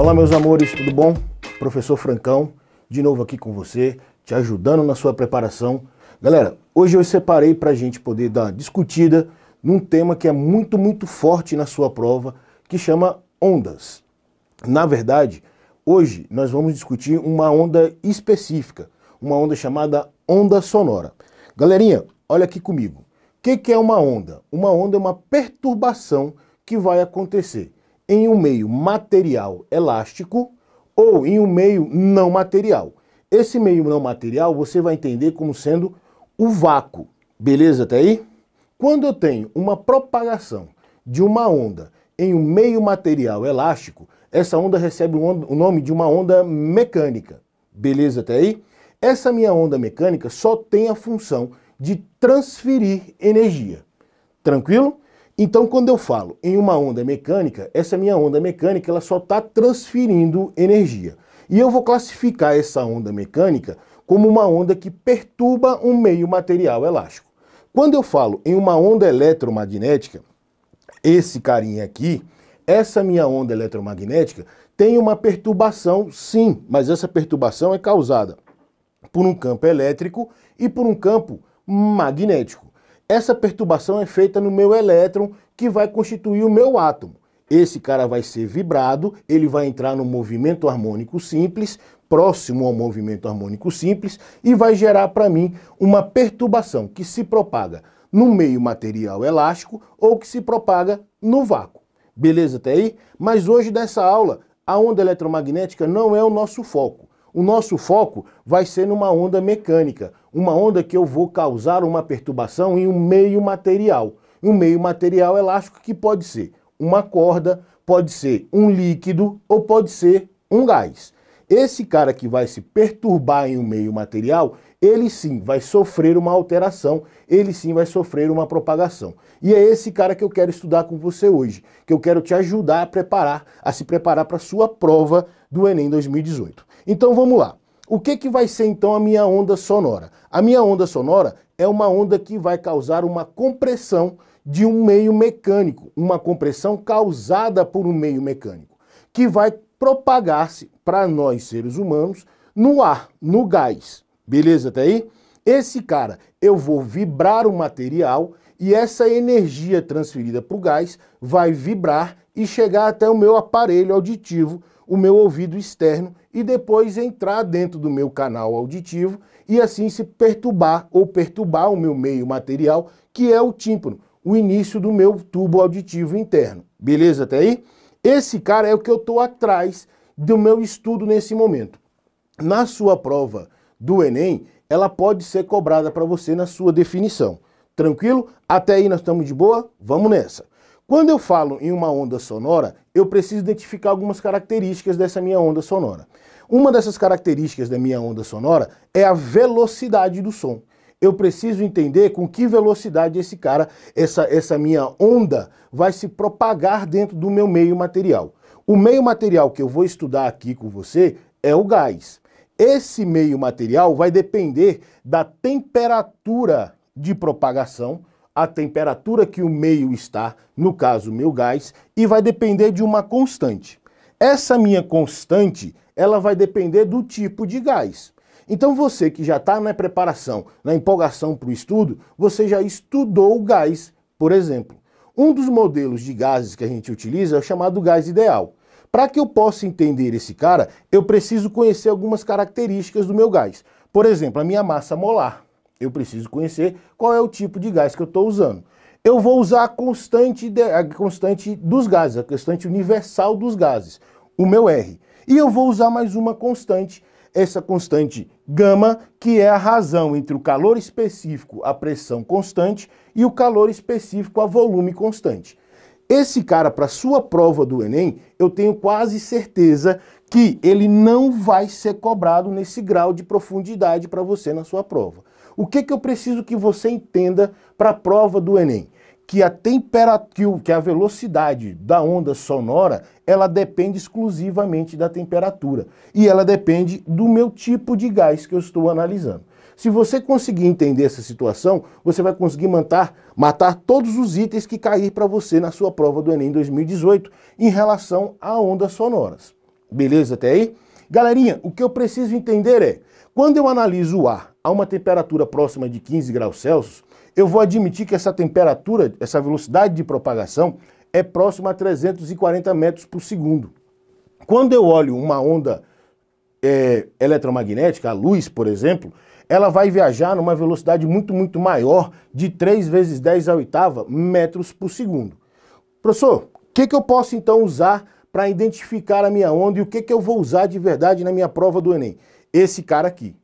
Olá meus amores, tudo bom? Professor Francão, de novo aqui com você, te ajudando na sua preparação. Galera, hoje eu separei para a gente poder dar uma discutida num tema que é muito forte na sua prova, que chama ondas. Na verdade, hoje nós vamos discutir uma onda específica, uma onda chamada onda sonora. Galerinha, olha aqui comigo. O que é uma onda? Uma onda é uma perturbação que vai acontecer em um meio material elástico ou em um meio não material. Esse meio não material você vai entender como sendo o vácuo. Beleza até aí? Quando eu tenho uma propagação de uma onda em um meio material elástico, essa onda recebe o nome de uma onda mecânica. Beleza até aí? Essa minha onda mecânica só tem a função de transferir energia. Tranquilo? Então, quando eu falo em uma onda mecânica, essa minha onda mecânica ela só está transferindo energia. E eu vou classificar essa onda mecânica como uma onda que perturba um meio material elástico. Quando eu falo em uma onda eletromagnética, esse carinha aqui, essa minha onda eletromagnética tem uma perturbação, sim, mas essa perturbação é causada por um campo elétrico e por um campo magnético. Essa perturbação é feita no meu elétron, que vai constituir o meu átomo. Esse cara vai ser vibrado, ele vai entrar no movimento harmônico simples, próximo ao movimento harmônico simples, e vai gerar para mim uma perturbação que se propaga no meio material elástico ou que se propaga no vácuo. Beleza até aí? Mas hoje nessa aula, a onda eletromagnética não é o nosso foco. O nosso foco vai ser numa onda mecânica, uma onda que eu vou causar uma perturbação em um meio material. Um meio material elástico que pode ser uma corda, pode ser um líquido ou pode ser um gás. Esse cara que vai se perturbar em um meio material, ele sim vai sofrer uma alteração, ele sim vai sofrer uma propagação. E é esse cara que eu quero estudar com você hoje, que eu quero te ajudar a se preparar para a sua prova do Enem 2018. Então vamos lá. O que vai ser então a minha onda sonora? A minha onda sonora é uma onda que vai causar uma compressão de um meio mecânico, uma compressão causada por um meio mecânico, que vai propagar-se para nós seres humanos no ar, no gás. Beleza até aí? Esse cara, eu vou vibrar o material e essa energia transferida para o gás vai vibrar e chegar até o meu aparelho auditivo, o meu ouvido externo, e depois entrar dentro do meu canal auditivo e assim se perturbar ou perturbar o meu meio material, que é o tímpano, o início do meu tubo auditivo interno. Beleza até aí? Esse cara é o que eu estou atrás do meu estudo nesse momento. Na sua prova do Enem, ela pode ser cobrada para você na sua definição. Tranquilo? Até aí nós estamos de boa? Vamos nessa. Quando eu falo em uma onda sonora, eu preciso identificar algumas características dessa minha onda sonora. Uma dessas características da minha onda sonora é a velocidade do som. Eu preciso entender com que velocidade essa minha onda vai se propagar dentro do meu meio material. O meio material que eu vou estudar aqui com você é o gás. Esse meio material vai depender da temperatura de propagação, a temperatura que o meio está, no caso o meu gás, e vai depender de uma constante. Essa minha constante, ela vai depender do tipo de gás. Então você que já está na preparação, na empolgação para o estudo, você já estudou o gás, por exemplo. Um dos modelos de gases que a gente utiliza é o chamado gás ideal. Para que eu possa entender esse cara, eu preciso conhecer algumas características do meu gás. Por exemplo, a minha massa molar. Eu preciso conhecer qual é o tipo de gás que eu estou usando. Eu vou usar a constante dos gases, a constante universal dos gases, o meu R. E eu vou usar mais uma constante, essa constante gama, que é a razão entre o calor específico, a pressão constante, e o calor específico, a volume constante. Esse cara, para sua prova do Enem, eu tenho quase certeza que ele não vai ser cobrado nesse grau de profundidade para você na sua prova. O que eu preciso que você entenda para a prova do Enem? Que a velocidade da onda sonora, ela depende exclusivamente da temperatura. E ela depende do meu tipo de gás que eu estou analisando. Se você conseguir entender essa situação, você vai conseguir matar todos os itens que cair para você na sua prova do Enem 2018 em relação a ondas sonoras. Beleza até aí? Galerinha, o que eu preciso entender é, quando eu analiso o ar a uma temperatura próxima de 15 graus Celsius, eu vou admitir que essa temperatura, essa velocidade de propagação é próxima a 340 metros por segundo. Quando eu olho uma onda eletromagnética, a luz, por exemplo, ela vai viajar numa velocidade muito maior, de 3 vezes 10 à oitava metros por segundo. Professor, o que eu posso então usar para identificar a minha onda e o que eu vou usar de verdade na minha prova do Enem? Esse cara aqui.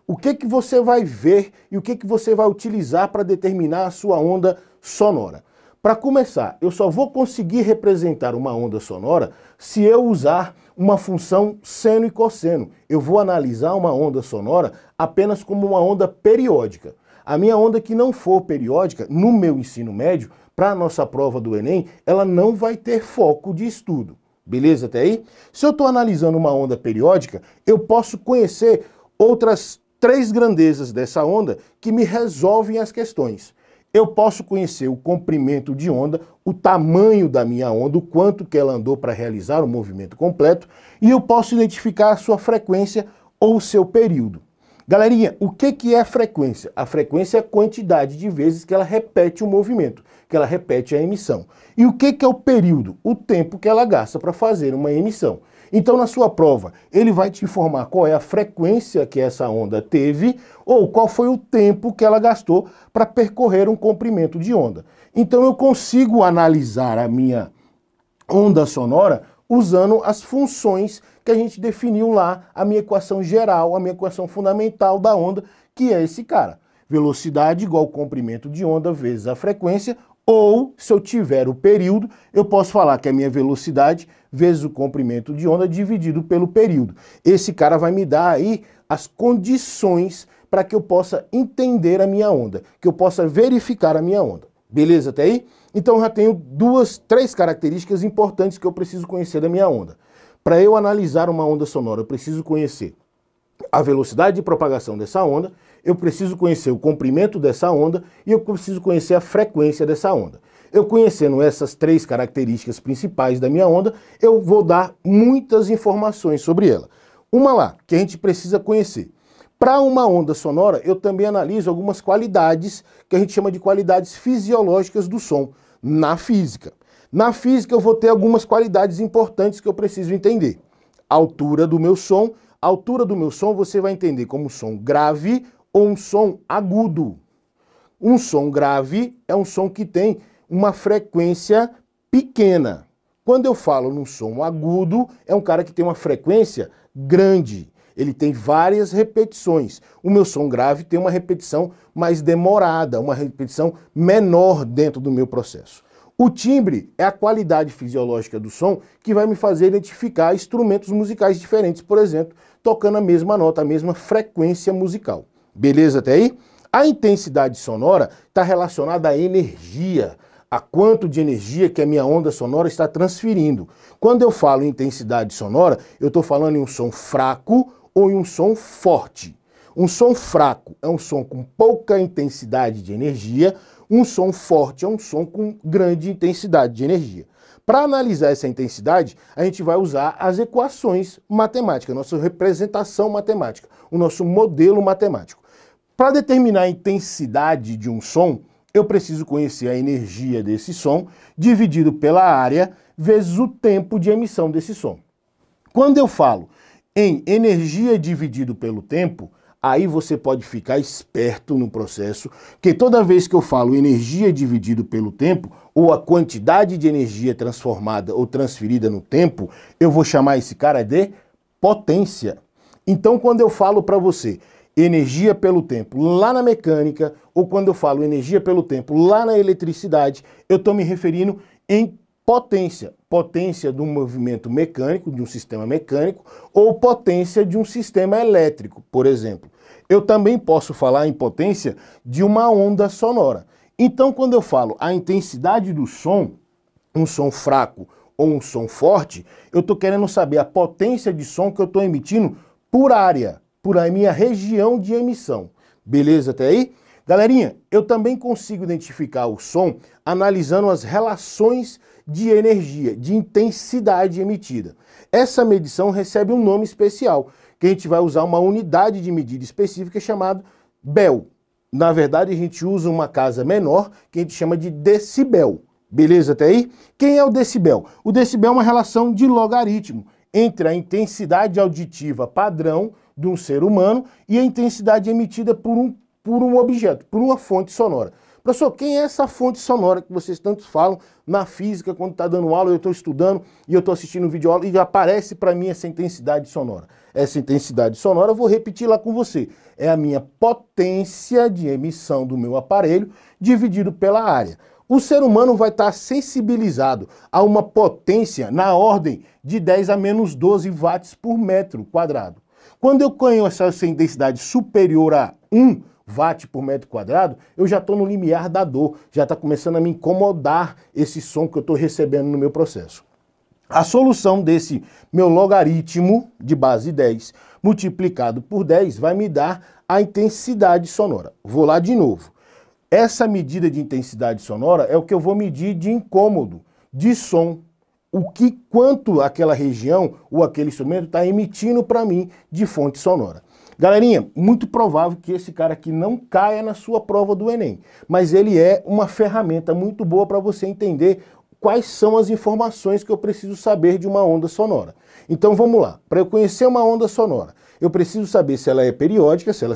O que você vai ver e o que você vai utilizar para determinar a sua onda sonora? Para começar, eu só vou conseguir representar uma onda sonora se eu usar uma função seno e cosseno. Eu vou analisar uma onda sonora apenas como uma onda periódica. A minha onda que não for periódica, no meu ensino médio, para a nossa prova do Enem, ela não vai ter foco de estudo. Beleza até aí? Se eu estou analisando uma onda periódica, eu posso conhecer outras 3 grandezas dessa onda que me resolvem as questões. Eu posso conhecer o comprimento de onda, o tamanho da minha onda, o quanto que ela andou para realizar o movimento completo, e eu posso identificar a sua frequência ou o seu período. Galerinha, o que é frequência? A frequência é a quantidade de vezes que ela repete o movimento, que ela repete a emissão. E o que é o período? O tempo que ela gasta para fazer uma emissão. Então, na sua prova, ele vai te informar qual é a frequência que essa onda teve ou qual foi o tempo que ela gastou para percorrer um comprimento de onda. Então, eu consigo analisar a minha onda sonora usando as funções que a gente definiu lá, a minha equação geral, a minha equação fundamental da onda, que é esse cara. Velocidade igual comprimento de onda vezes a frequência, ou, se eu tiver o período, eu posso falar que é a minha velocidade vezes o comprimento de onda dividido pelo período. Esse cara vai me dar aí as condições para que eu possa entender a minha onda, que eu possa verificar a minha onda. Beleza até aí? Então eu já tenho 3 características importantes que eu preciso conhecer da minha onda. Para eu analisar uma onda sonora, eu preciso conhecer a velocidade de propagação dessa onda, eu preciso conhecer o comprimento dessa onda e eu preciso conhecer a frequência dessa onda. Eu conhecendo essas 3 características principais da minha onda, eu vou dar muitas informações sobre ela. Uma lá, que a gente precisa conhecer. Para uma onda sonora, eu também analiso algumas qualidades que a gente chama de qualidades fisiológicas do som, na física. Na física eu vou ter algumas qualidades importantes que eu preciso entender. A altura do meu som. A altura do meu som você vai entender como um som grave ou um som agudo. Um som grave é um som que tem uma frequência pequena. Quando eu falo num som agudo, é um cara que tem uma frequência grande. Ele tem várias repetições. O meu som grave tem uma repetição mais demorada, uma repetição menor dentro do meu processo. O timbre é a qualidade fisiológica do som que vai me fazer identificar instrumentos musicais diferentes, por exemplo, tocando a mesma nota, a mesma frequência musical. Beleza até aí? A intensidade sonora está relacionada à energia, a quanto de energia que a minha onda sonora está transferindo. Quando eu falo em intensidade sonora, eu estou falando em um som fraco ou em um som forte. Um som fraco é um som com pouca intensidade de energia, um som forte é um som com grande intensidade de energia. Para analisar essa intensidade, a gente vai usar as equações matemáticas, nossa representação matemática, o nosso modelo matemático. Para determinar a intensidade de um som, eu preciso conhecer a energia desse som, dividido pela área, vezes o tempo de emissão desse som. Quando eu falo em energia dividido pelo tempo, aí você pode ficar esperto no processo, que toda vez que eu falo energia dividido pelo tempo, ou a quantidade de energia transformada ou transferida no tempo, eu vou chamar esse cara de potência. Então, quando eu falo para você energia pelo tempo lá na mecânica, ou quando eu falo energia pelo tempo lá na eletricidade, eu estou me referindo em potência. Potência de um movimento mecânico, de um sistema mecânico, ou potência de um sistema elétrico, por exemplo. Eu também posso falar em potência de uma onda sonora. Então, quando eu falo a intensidade do som, um som fraco ou um som forte, eu estou querendo saber a potência de som que eu estou emitindo por área, por a minha região de emissão. Beleza até aí? Galerinha, eu também consigo identificar o som analisando as relações de energia, de intensidade emitida. essa medição recebe um nome especial, que a gente vai usar uma unidade de medida específica chamada Bel. Na verdade, a gente usa uma casa menor, que a gente chama de decibel. Beleza até aí? Quem é o decibel? O decibel é uma relação de logaritmo entre a intensidade auditiva padrão de um ser humano e a intensidade emitida por um objeto, por uma fonte sonora. Professor, quem é essa fonte sonora que vocês tanto falam na física, quando está dando aula, eu estou estudando e eu estou assistindo um vídeo aula e aparece para mim essa intensidade sonora? Essa intensidade sonora, eu vou repetir lá com você, é a minha potência de emissão do meu aparelho dividido pela área. O ser humano vai estar sensibilizado a uma potência na ordem de 10 a menos 12 watts por metro quadrado. Quando eu ganho essa intensidade superior a 1 watt por metro quadrado, eu já estou no limiar da dor, já está começando a me incomodar esse som que eu estou recebendo no meu processo. A solução desse meu logaritmo de base 10 multiplicado por 10 vai me dar a intensidade sonora. Vou lá de novo. Essa medida de intensidade sonora é o que eu vou medir de incômodo, de som. Quanto aquela região ou aquele instrumento está emitindo para mim de fonte sonora. Galerinha, muito provável que esse cara aqui não caia na sua prova do Enem, mas ele é uma ferramenta muito boa para você entender quais são as informações que eu preciso saber de uma onda sonora. Então vamos lá, para eu conhecer uma onda sonora, eu preciso saber se ela é periódica, se ela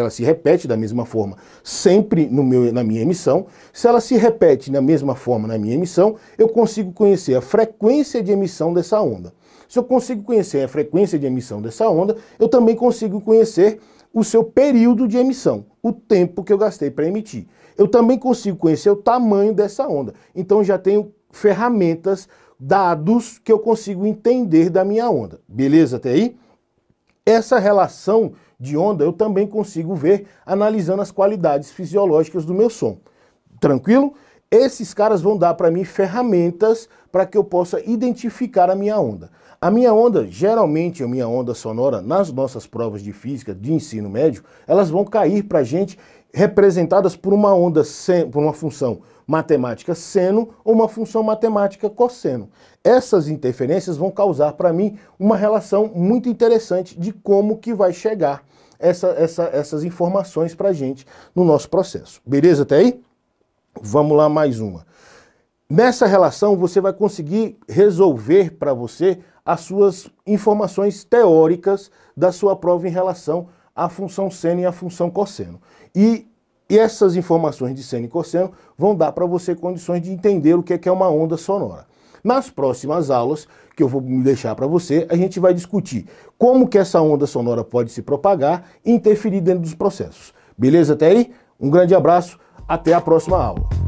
se repete da mesma forma sempre na minha emissão. Se ela se repete da mesma forma na minha emissão, eu consigo conhecer a frequência de emissão dessa onda. Se eu consigo conhecer a frequência de emissão dessa onda, eu também consigo conhecer o seu período de emissão, o tempo que eu gastei para emitir. Eu também consigo conhecer o tamanho dessa onda. Então já tenho ferramentas, dados que eu consigo entender da minha onda. Beleza até aí? Essa relação de onda eu também consigo ver analisando as qualidades fisiológicas do meu som. Tranquilo? Esses caras vão dar para mim ferramentas para que eu possa identificar a minha onda. A minha onda, geralmente a minha onda sonora, nas nossas provas de física de ensino médio, elas vão cair para a gente representadas por uma onda, por uma função matemática seno ou uma função matemática cosseno. Essas interferências vão causar para mim uma relação muito interessante de como que vai chegar essas informações para a gente no nosso processo. Beleza até aí? Vamos lá mais uma. Nessa relação você vai conseguir resolver para você as suas informações teóricas da sua prova em relação à função seno e à função cosseno. E essas informações de seno e cosseno vão dar para você condições de entender o que é uma onda sonora. Nas próximas aulas, que eu vou deixar para você, a gente vai discutir como que essa onda sonora pode se propagar e interferir dentro dos processos. Beleza até aí? Um grande abraço, até a próxima aula.